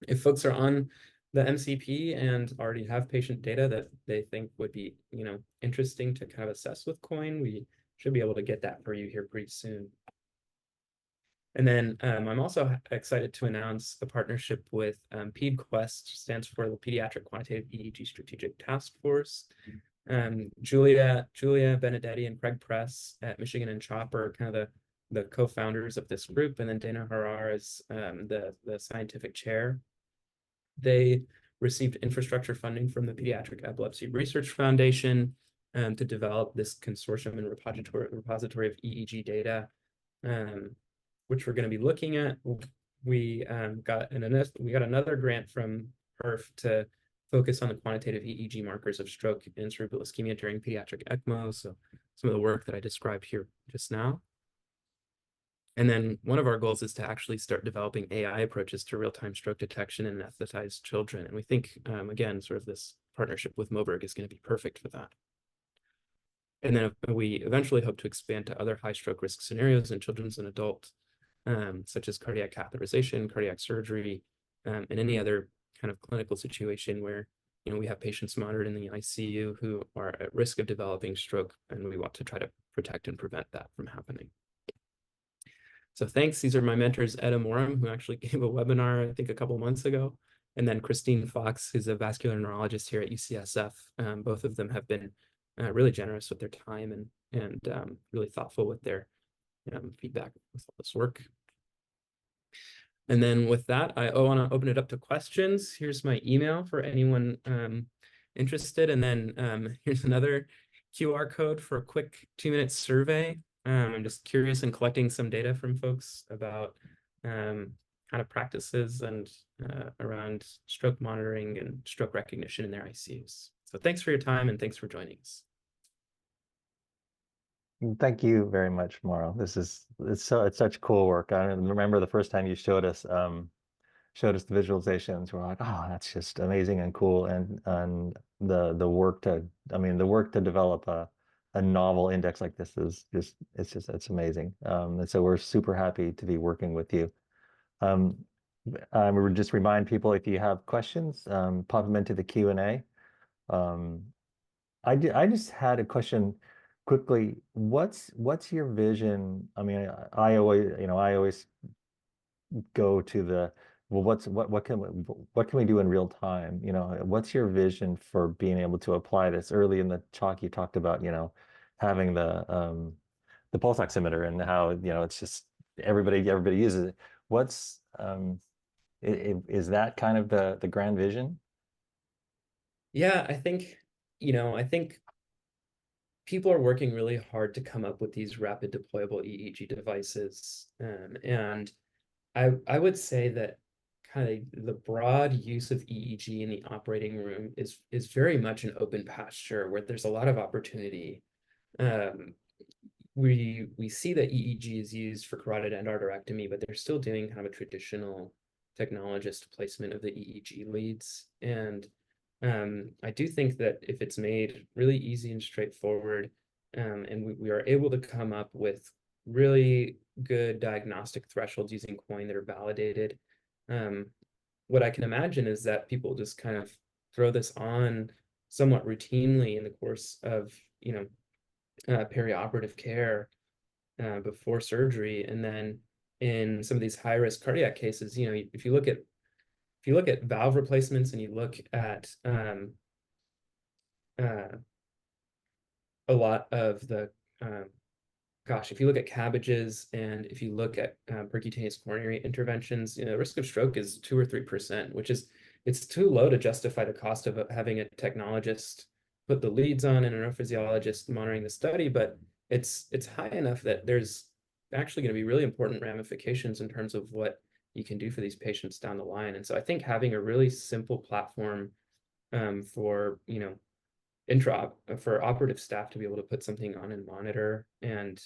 if folks are on the MCP and already have patient data that they think would be, interesting to kind of assess with coin, we should be able to get that for you here pretty soon. And then I'm also excited to announce a partnership with PEDQuest, stands for the Pediatric Quantitative EEG Strategic Task Force. Julia Benedetti and Craig Press at Michigan and Chopper are kind of the co-founders of this group, and then Dana Harar is the scientific chair. They received infrastructure funding from the Pediatric Epilepsy Research Foundation to develop this consortium and repository of EEG data, which we're going to be looking at. We got another grant from PERF to focus on the quantitative EEG markers of stroke and cerebral ischemia during pediatric ECMO. So some of the work that I described here just now. And then one of our goals is to actually start developing AI approaches to real-time stroke detection in anesthetized children. And we think, again, sort of this partnership with Moberg is going to be perfect for that. And then we eventually hope to expand to other high stroke risk scenarios in children's and adults, such as cardiac catheterization, cardiac surgery, and any other kind of clinical situation where, we have patients monitored in the ICU who are at risk of developing stroke, and we want to try to protect and prevent that from happening. So thanks. These are my mentors, Ed Amorim, who actually gave a webinar, I think, a couple of months ago, and then Christine Fox, who's a vascular neurologist here at UCSF. Both of them have been really generous with their time and really thoughtful with their feedback with all this work. And then with that, I want to open it up to questions. Here's my email for anyone interested. And then here's another QR code for a quick 2-minute survey. I'm just curious and collecting some data from folks about kind of practices and around stroke monitoring and stroke recognition in their ICUs. So thanks for your time and thanks for joining us. Thank you very much, Mauro. It's such cool work. I remember the first time you showed us the visualizations. We're like, oh, that's just amazing and cool. And the work to, I mean, the work to develop a novel index like this is just it's amazing. And so we're super happy to be working with you. Um, we would just remind people, if you have questions, pop them into the Q&A. Um, I just had a question quickly. What's your vision? I mean, I always go to the, well, what can we do in real time? What's your vision for being able to apply this? Early in the talk, you talked about, having the pulse oximeter and how, it's just everybody uses it. What's is that kind of the grand vision? Yeah, I think people are working really hard to come up with these rapid deployable EEG devices. And I would say that kind of the broad use of EEG in the operating room is very much an open pasture where there's a lot of opportunity. Um, we see that EEG is used for carotid endarterectomy, but they're still doing kind of a traditional technologist placement of the EEG leads. And I do think that if it's made really easy and straightforward, and we are able to come up with really good diagnostic thresholds using coin that are validated, um, what I can imagine is that people just kind of throw this on somewhat routinely in the course of, perioperative care before surgery. And then in some of these high risk cardiac cases, if you look at valve replacements and you look at uh, a lot of the if you look at cabbages and if you look at percutaneous coronary interventions, the risk of stroke is 2 or 3%, which is it's too low to justify the cost of having a technologist put the leads on and a neurophysiologist monitoring the study, but it's high enough that there's actually going to be really important ramifications in terms of what you can do for these patients down the line. And so I think having a really simple platform for for operative staff to be able to put something on and monitor and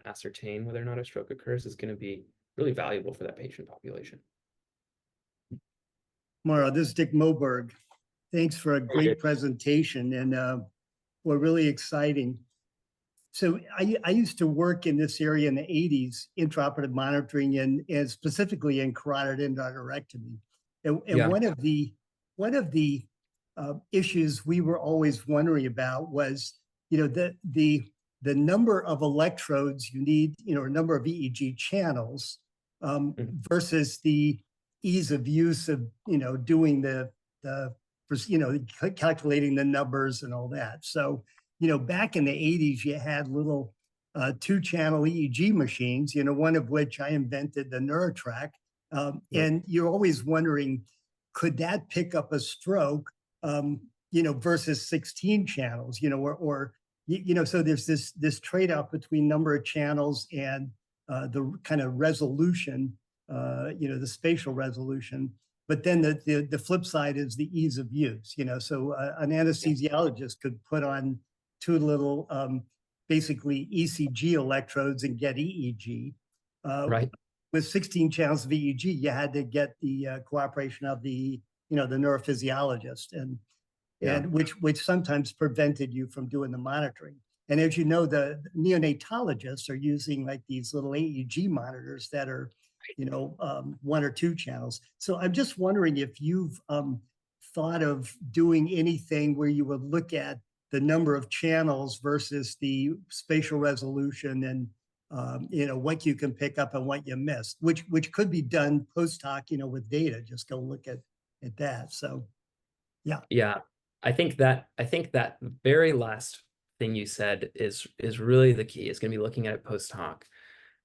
ascertain whether or not a stroke occurs is going to be really valuable for that patient population. Mauro, this is Dick Moberg. Thanks for a great presentation and we're really exciting. So I used to work in this area in the 80s, intraoperative monitoring and specifically in carotid endarterectomy. And Yeah. one of the issues we were always wondering about was, the number of electrodes you need, number of EEG channels versus the ease of use of, doing the calculating the numbers and all that. So, back in the 80s, you had little 2-channel EEG machines, one of which I invented, the NeuroTrack. And you're always wondering, could that pick up a stroke, versus 16 channels, so there's this trade-off between number of channels and the kind of resolution, the spatial resolution. But then the flip side is the ease of use, so an anesthesiologist could put on 2 little, basically ECG electrodes and get EEG. Right. With 16 channels of EEG, you had to get the cooperation of the neurophysiologist, and which sometimes prevented you from doing the monitoring. And as you know, the neonatologists are using like these little AEG monitors that are, 1 or 2 channels. So I'm just wondering if you've thought of doing anything where you would look at the number of channels versus the spatial resolution and what you can pick up and what you missed, which could be done post hoc, with data. Just go look at that. So, yeah. Yeah. I think that very last thing you said is really the key. Is going to be looking at it post hoc.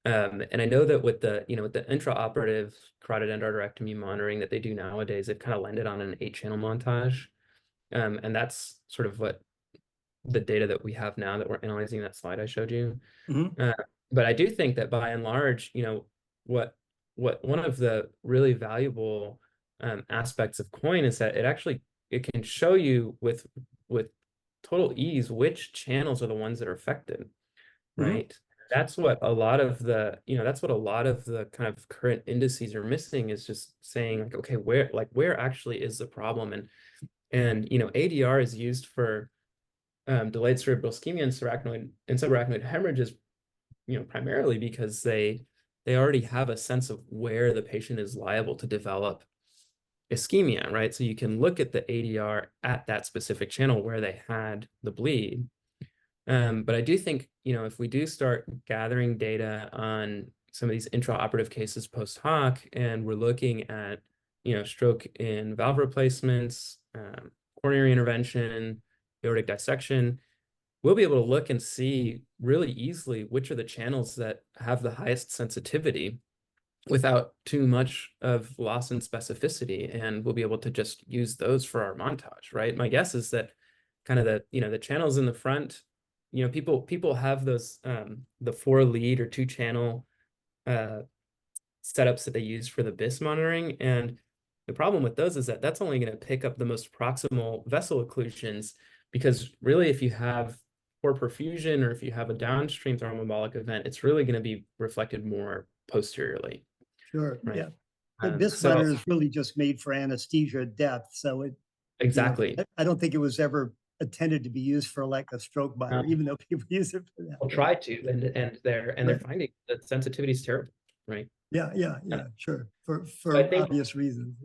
And I know that with the intraoperative carotid endarterectomy monitoring that they do nowadays, they've kind of landed on an 8-channel montage. And that's sort of what the data that we have now that we're analyzing, that slide I showed you. But I do think that by and large, what one of the really valuable aspects of coin is that it can show you with total ease which channels are the ones that are affected. right? That's what a lot of the, that's what a lot of the kind of current indices are missing, is just saying like, okay, where actually is the problem? And ADR is used for delayed cerebral ischemia and subarachnoid hemorrhages, primarily because they already have a sense of where the patient is liable to develop ischemia, right? So you can look at the ADR at that specific channel where they had the bleed. But I do think, if we do start gathering data on some of these intraoperative cases post hoc, and we're looking at, stroke in valve replacements, coronary intervention, aortic dissection, we'll be able to look and see really easily which are the channels that have the highest sensitivity without too much of loss in specificity. And we'll be able to just use those for our montage, right? My guess is that kind of the channels in the front, people have those, the 4-lead or 2-channel setups that they use for the BIS monitoring. And the problem with those is that that's only going to pick up the most proximal vessel occlusions, because really, if you have poor perfusion or if you have a downstream thromboembolic event, it's really going to be reflected more posteriorly. Sure. Right. Yeah. The BIS monitor is really just made for anesthesia depth. So it exactly. I don't think it was ever intended to be used for like a stroke monitor, even though people use it for that. We'll try to, and they're finding that sensitivity is terrible, right? Yeah, sure. For I think, obvious reasons.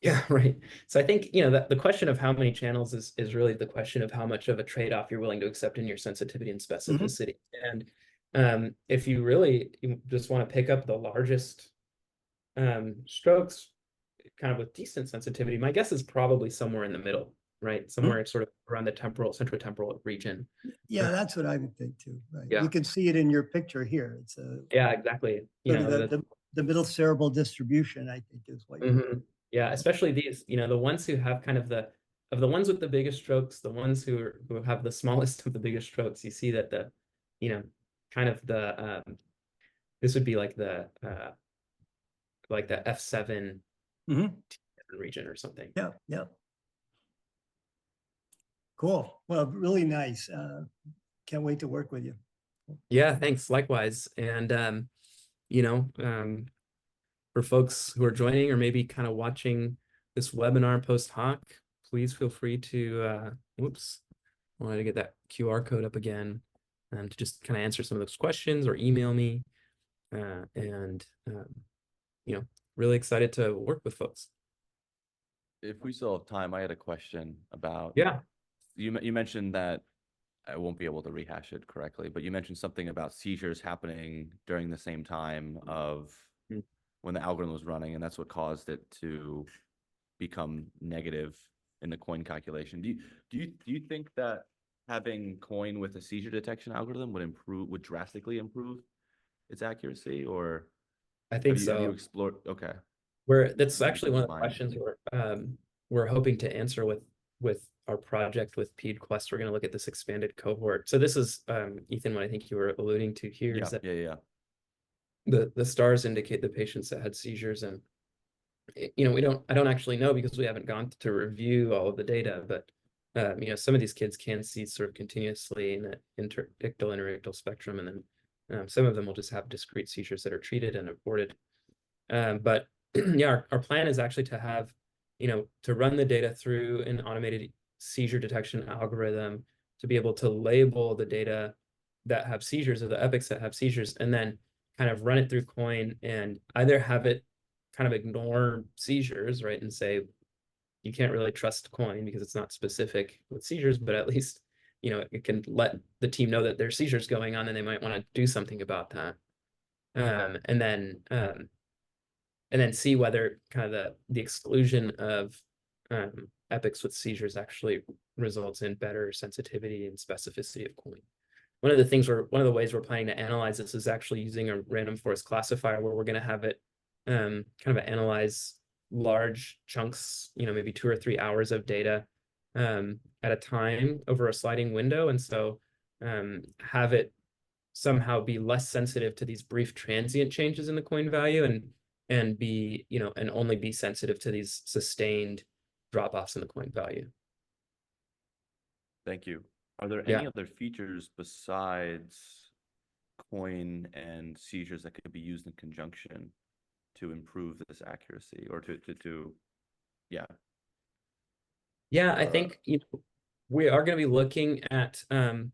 Yeah, right. So I think, the question of how many channels is really the question of how much of a trade-off you're willing to accept in your sensitivity and specificity. And if you just want to pick up the largest strokes kind of with decent sensitivity, my guess is probably somewhere in the middle, right? Somewhere sort of around the centrotemporal region. Yeah, that's what I would think too. Right. Yeah. You can see it in your picture here. It's yeah, exactly. The middle cerebral distribution, I think, is what yeah, especially these, the ones who have kind of the ones with the biggest strokes, the ones who have the smallest of the biggest strokes, you see that kind of this would be like the F7 region or something. Yeah. Cool. Well, really nice. Can't wait to work with you. Yeah, thanks. Likewise. And for folks who are joining or maybe kind of watching this webinar post hoc, please feel free to whoops, I wanted to get that QR code up again, to just kind of answer some of those questions or email me. And really excited to work with folks. If we still have time, I had a question about, you mentioned that, I won't be able to rehash it correctly, but you mentioned something about seizures happening during the same time of when the algorithm was running, and that's what caused it to become negative in the coin calculation. Do you think that having coin with a seizure detection algorithm would drastically improve its accuracy? Or I think so. Have you explored? Okay. That's actually one of the questions we're hoping to answer with our project with PedQuest. We're going to look at this expanded cohort. So this is, Ethan, what I think you were alluding to here is that the stars indicate the patients that had seizures, and I don't actually know because we haven't gone to review all of the data, but some of these kids can see sort of continuously in the interictal spectrum, and then some of them will just have discrete seizures that are treated and aborted. But yeah, our plan is actually to have, to run the data through an automated seizure detection algorithm to be able to label the data that have seizures, or the epics that have seizures, and then kind of run it through coin and either have it kind of ignore seizures, right, and say you can't really trust coin because it's not specific with seizures, but at least it can let the team know that there's seizures going on and they might want to do something about that. And then see whether kind of the exclusion of epics with seizures actually results in better sensitivity and specificity of coin. One of the ways we're planning to analyze this is actually using a random forest classifier, where we're going to have it kind of analyze large chunks, maybe 2 or 3 hours of data at a time over a sliding window. And so have it somehow be less sensitive to these brief transient changes in the coin value, and be, and only be sensitive to these sustained drop-offs in the coin value. Thank you. Are there any other features besides coin and seizures that could be used in conjunction to improve this accuracy or yeah. Yeah, I think we are going to be looking at the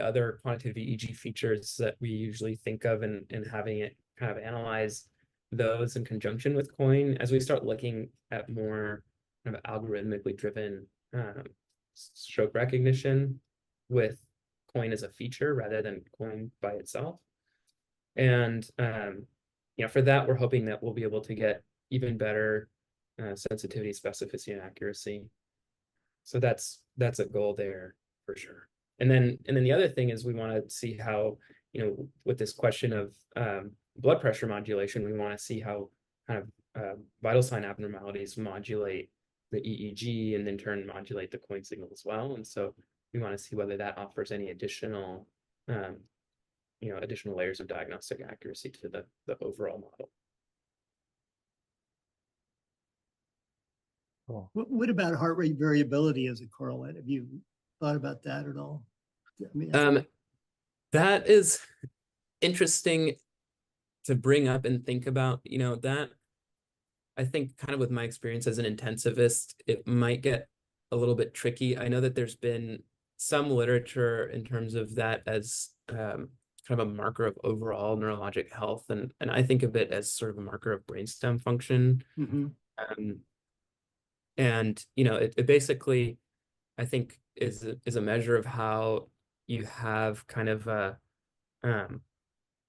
other quantitative EEG features that we usually think of and having it kind of analyze those in conjunction with coin as we start looking at more kind of algorithmically driven stroke recognition with coin as a feature rather than coin by itself. And for that, we're hoping that we'll be able to get even better sensitivity, specificity, and accuracy. So that's a goal there for sure. And then the other thing is we want to see how, with this question of blood pressure modulation, we want to see how kind of vital sign abnormalities modulate the EEG and in turn modulate the coin signal as well. And so we want to see whether that offers any additional, additional layers of diagnostic accuracy to the overall model. Cool. What about heart rate variability as a correlate? Have you thought about that at all? I mean, that is interesting to bring up and think about. That I think kind of with my experience as an intensivist, it might get a little bit tricky. I know that there's been some literature in terms of that as kind of a marker of overall neurologic health, and I think of it as sort of a marker of brainstem function. mm-hmm. And it basically, I think, is a measure of how you have kind of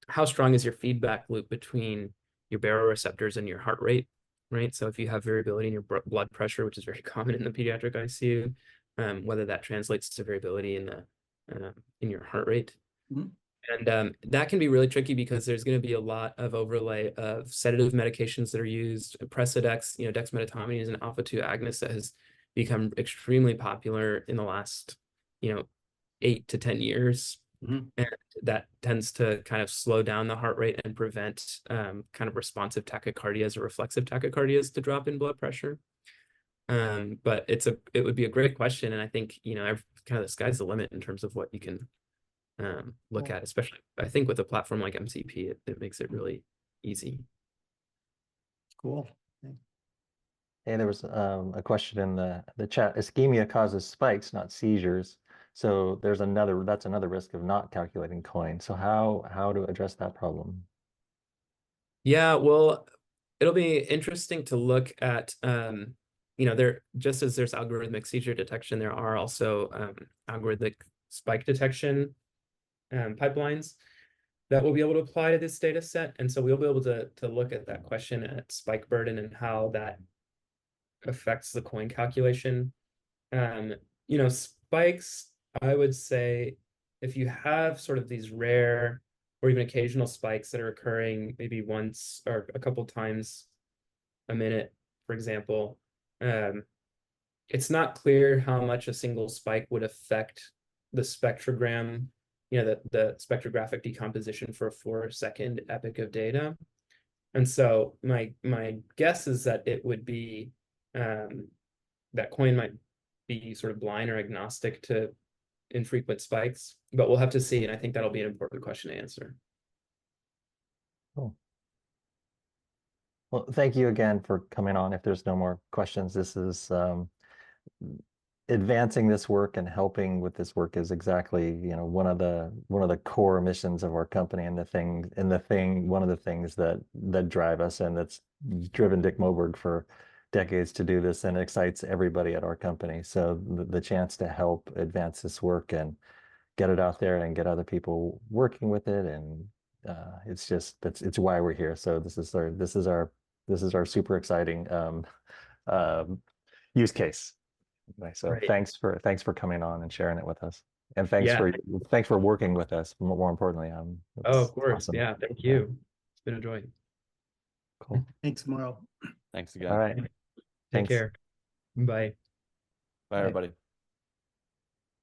how strong is your feedback loop between your baroreceptors and your heart rate, right? So if you have variability in your blood pressure, which is very common in the pediatric ICU, whether that translates to variability in your heart rate. Mm-hmm. And that can be really tricky because there's going to be a lot of overlay of sedative medications that are used. Precedex, dexmedetomidine is an alpha-2 agonist that has become extremely popular in the last, 8 to 10 years. Mm-hmm. And that tends to kind of slow down the heart rate and prevent kind of responsive tachycardias or reflexive tachycardias to drop in blood pressure. But it would be a great question. And I think, kind of the sky's the limit in terms of what you can look at, especially I think with a platform like MCP, it makes it really easy. Cool. Hey, there was a question in the chat. Ischemia causes spikes, not seizures. So that's another risk of not calculating coin. So how to address that problem? Yeah, well, it'll be interesting to look at there, just as there's algorithmic seizure detection, there are also algorithmic spike detection pipelines that we'll be able to apply to this data set. And so we'll be able to look at that question at spike burden and how that affects the coin calculation. Spikes, I would say, if you have sort of these rare or even occasional spikes that are occurring maybe once or a couple times a minute, for example, it's not clear how much a single spike would affect the spectrogram, the spectrographic decomposition for a 4-second epoch of data. And so my guess is that it would be that coin might be sort of blind or agnostic to infrequent spikes, but we'll have to see. And I think that'll be an important question to answer. Cool. Well, thank you again for coming on. If there's no more questions, this is advancing this work and helping with this work is exactly, one of the core missions of our company, and one of the things that drive us, and that's driven Dick Moberg for decades to do this and excites everybody at our company. So the chance to help advance this work and get it out there and get other people working with it, and it's why we're here. So this is our super exciting use case. So Right. thanks for coming on and sharing it with us, and thanks for working with us. More importantly, of course, awesome. Yeah, thank you. It's been a joy. Cool. Thanks, Mauro. Thanks again. All right. Take Thanks. care. Bye. Bye, everybody.